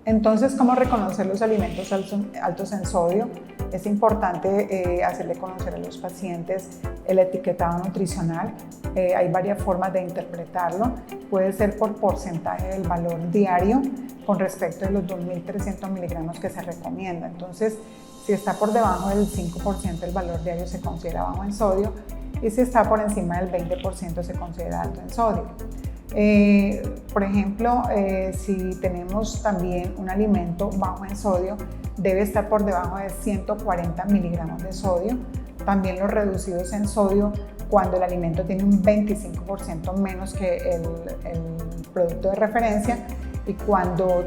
Entonces, ¿cómo reconocer los alimentos altos en sodio? Es importante hacerle conocer a los pacientes el etiquetado nutricional. Hay varias formas de interpretarlo. Puede ser por porcentaje del valor diario con respecto de los 2.300 miligramos que se recomienda. Entonces, si está por debajo del 5% del valor diario se considera bajo en sodio, y si está por encima del 20% se considera alto en sodio. Por ejemplo, si tenemos también un alimento bajo en sodio, debe estar por debajo de 140 miligramos de sodio. También los reducidos en sodio, cuando el alimento tiene un 25% menos que el producto de referencia, y cuando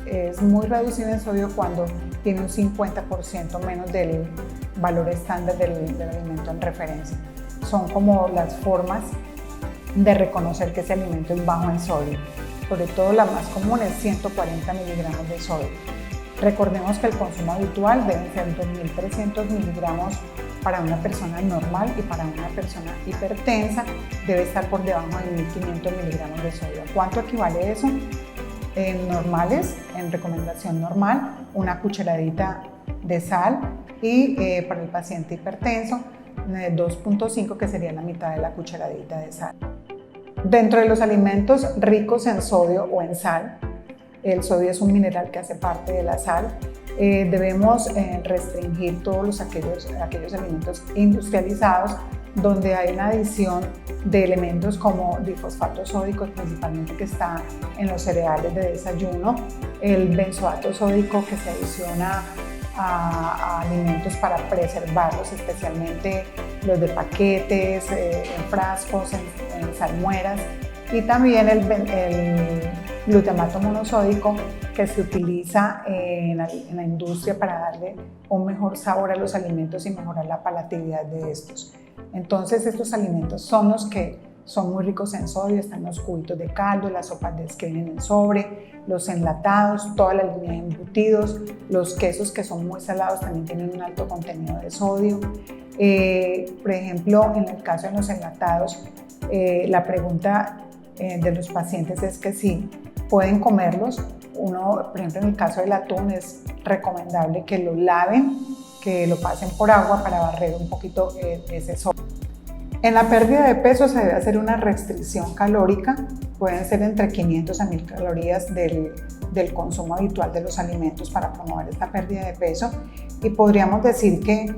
es muy reducido en sodio cuando tiene un 50% menos del valor estándar del alimento en referencia. Son como las formas de reconocer que ese alimento es bajo en sodio. Sobre todo la más común es 140 miligramos de sodio. Recordemos que el consumo habitual debe ser 2.300 miligramos para una persona normal, y para una persona hipertensa debe estar por debajo de 1.500 miligramos de sodio. ¿Cuánto equivale eso? En normales, en recomendación normal, una cucharadita de sal, y para el paciente hipertenso 2.5, que sería la mitad de la cucharadita de sal. Dentro de los alimentos ricos en sodio o en sal, el sodio es un mineral que hace parte de la sal, debemos restringir todos aquellos alimentos industrializados donde hay una adición de elementos como difosfato sódico, principalmente que está en los cereales de desayuno, el benzoato sódico que se adiciona a alimentos para preservarlos, especialmente los de paquetes, en frascos, en salmueras, y también el glutamato monosódico que se utiliza en la industria para darle un mejor sabor a los alimentos y mejorar la palatabilidad de estos. Entonces, estos alimentos son los que son muy ricos en sodio. Están los cubitos de caldo, las sopas que vienen en sobre, los enlatados, toda la línea de embutidos, los quesos que son muy salados también tienen un alto contenido de sodio. Por ejemplo, en el caso de los enlatados, la pregunta de los pacientes es que si pueden comerlos. Por ejemplo, en el caso del atún es recomendable que lo laven, que lo pasen por agua para barrer un poquito ese sodio. En la pérdida de peso se debe hacer una restricción calórica, pueden ser entre 500 a 1000 calorías del consumo habitual de los alimentos para promover esta pérdida de peso, y podríamos decir que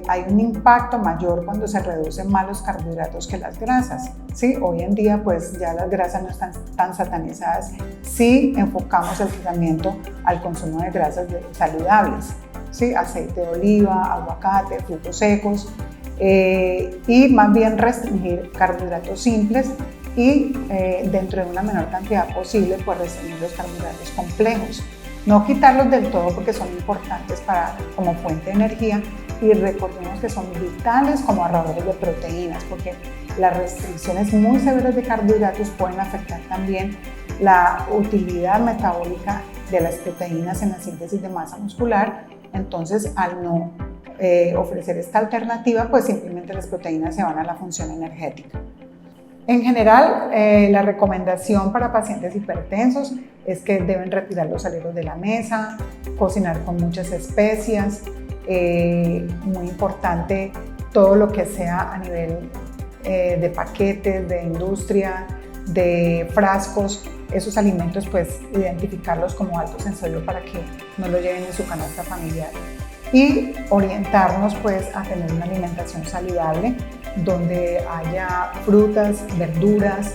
hay un impacto mayor cuando se reducen más los carbohidratos que las grasas. ¿Sí? Hoy en día pues ya las grasas no están tan satanizadas si enfocamos el tratamiento al consumo de grasas saludables, ¿sí? Aceite de oliva, aguacate, frutos secos, y más bien restringir carbohidratos simples y dentro de una menor cantidad posible pues restringir los carbohidratos complejos. No quitarlos del todo porque son importantes como fuente de energía, y recordemos que son vitales como ahorradores de proteínas, porque las restricciones muy severas de carbohidratos pueden afectar también la utilidad metabólica de las proteínas en la síntesis de masa muscular. Entonces, al no ofrecer esta alternativa, pues simplemente las proteínas se van a la función energética. En general, la recomendación para pacientes hipertensos es que deben retirar los aleros de la mesa, cocinar con muchas especias, muy importante todo lo que sea a nivel de paquetes, de industria, de frascos, esos alimentos pues identificarlos como altos en sodio para que no lo lleven en su canasta familiar, y orientarnos pues a tener una alimentación saludable donde haya frutas, verduras,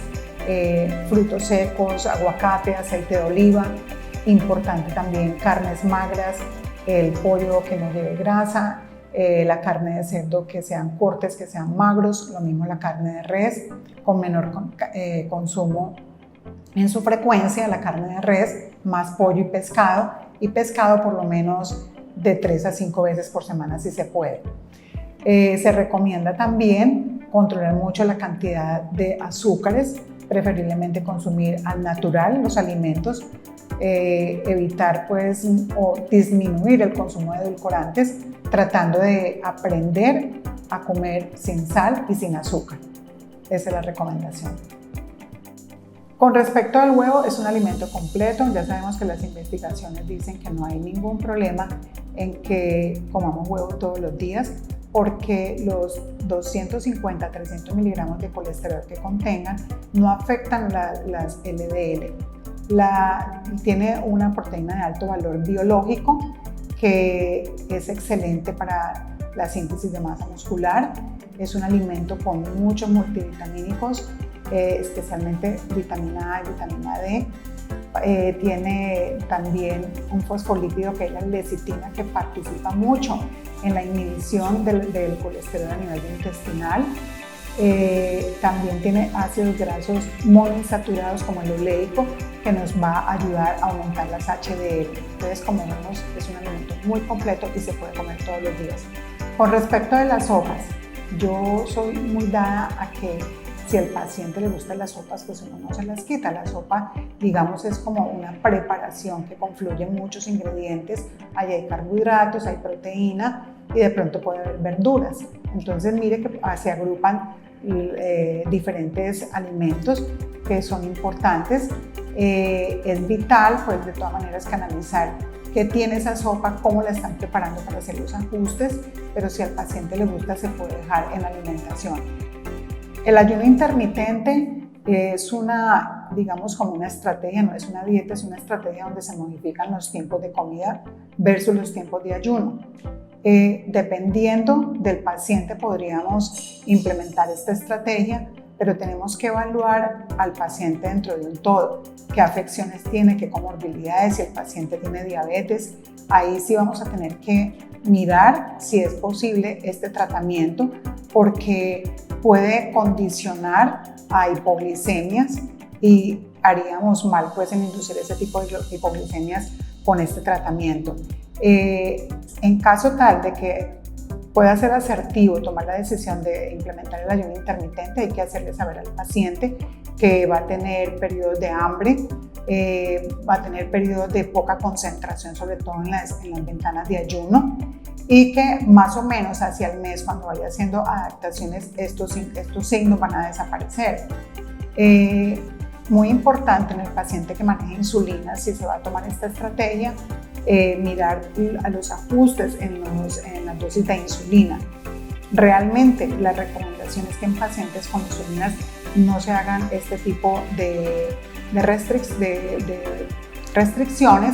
frutos secos, aguacate, aceite de oliva. Importante también carnes magras, el pollo que no lleve grasa, la carne de cerdo que sean cortes, que sean magros, lo mismo la carne de res con menor consumo en su frecuencia, la carne de res, más pollo y pescado por lo menos de 3 a 5 veces por semana si se puede. Se recomienda también controlar mucho la cantidad de azúcares preferiblemente consumir al natural los alimentos, evitar pues o disminuir el consumo de edulcorantes, tratando de aprender a comer sin sal y sin azúcar. Esa es la recomendación. Con respecto al huevo, es un alimento completo. Ya sabemos que las investigaciones dicen que no hay ningún problema en que comamos huevo todos los días, porque los 250 a 300 miligramos de colesterol que contengan no afectan las LDL. Tiene una proteína de alto valor biológico que es excelente para la síntesis de masa muscular. Es un alimento con muchos multivitamínicos, especialmente vitamina A y vitamina D. Tiene también un fosfolípido que es la lecitina, que participa mucho en la inhibición del colesterol a nivel intestinal. También tiene ácidos grasos monoinsaturados como el oleico, que nos va a ayudar a aumentar las HDL. Entonces, como vemos, es un alimento muy completo y se puede comer todos los días. Con respecto de las sopas, yo soy muy dada a que si al paciente le gustan las sopas, pues uno no se las quita. La sopa, digamos, es como una preparación que confluye muchos ingredientes. Ahí hay carbohidratos, hay proteína y de pronto puede haber verduras. Entonces, mire que se agrupan diferentes alimentos que son importantes. Es vital, pues, de todas maneras, que analizar qué tiene esa sopa, cómo la están preparando para hacer los ajustes, pero si al paciente le gusta, se puede dejar en la alimentación. El ayuno intermitente es una, digamos, como una estrategia, no es una dieta, es una estrategia donde se modifican los tiempos de comida versus los tiempos de ayuno. Dependiendo del paciente podríamos implementar esta estrategia, pero tenemos que evaluar al paciente dentro de un todo, qué afecciones tiene, qué comorbilidades, si el paciente tiene diabetes. Ahí sí vamos a tener que mirar si es posible este tratamiento, porque puede condicionar a hipoglicemias y haríamos mal pues en inducir ese tipo de hipoglicemias con este tratamiento. En caso tal de que pueda ser asertivo tomar la decisión de implementar el ayuno intermitente, hay que hacerle saber al paciente que va a tener periodos de hambre, va a tener periodos de poca concentración, sobre todo en las ventanas de ayuno, y que más o menos hacia el mes, cuando vaya haciendo adaptaciones, estos signos van a desaparecer. Muy importante en el paciente que maneja insulina, si se va a tomar esta estrategia, mirar a los ajustes en las dosis de insulina. Realmente la recomendación es que en pacientes con insulinas no se hagan este tipo de restricciones,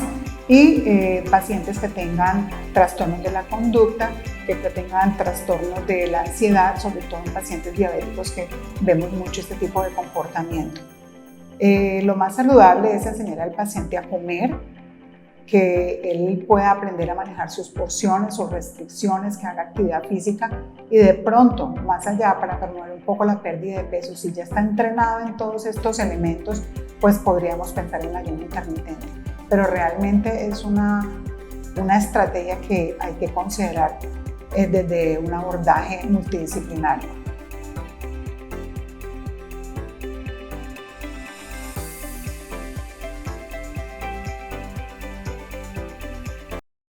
y pacientes que tengan trastornos de la conducta, que tengan trastornos de la ansiedad, sobre todo en pacientes diabéticos, que vemos mucho este tipo de comportamiento. Lo más saludable es enseñar al paciente a comer, que él pueda aprender a manejar sus porciones, sus restricciones, que haga actividad física, y de pronto, más allá, para promover un poco la pérdida de peso, si ya está entrenado en todos estos elementos, pues podríamos pensar en el ayuno intermitente. Pero realmente es una estrategia que hay que considerar desde un abordaje multidisciplinario.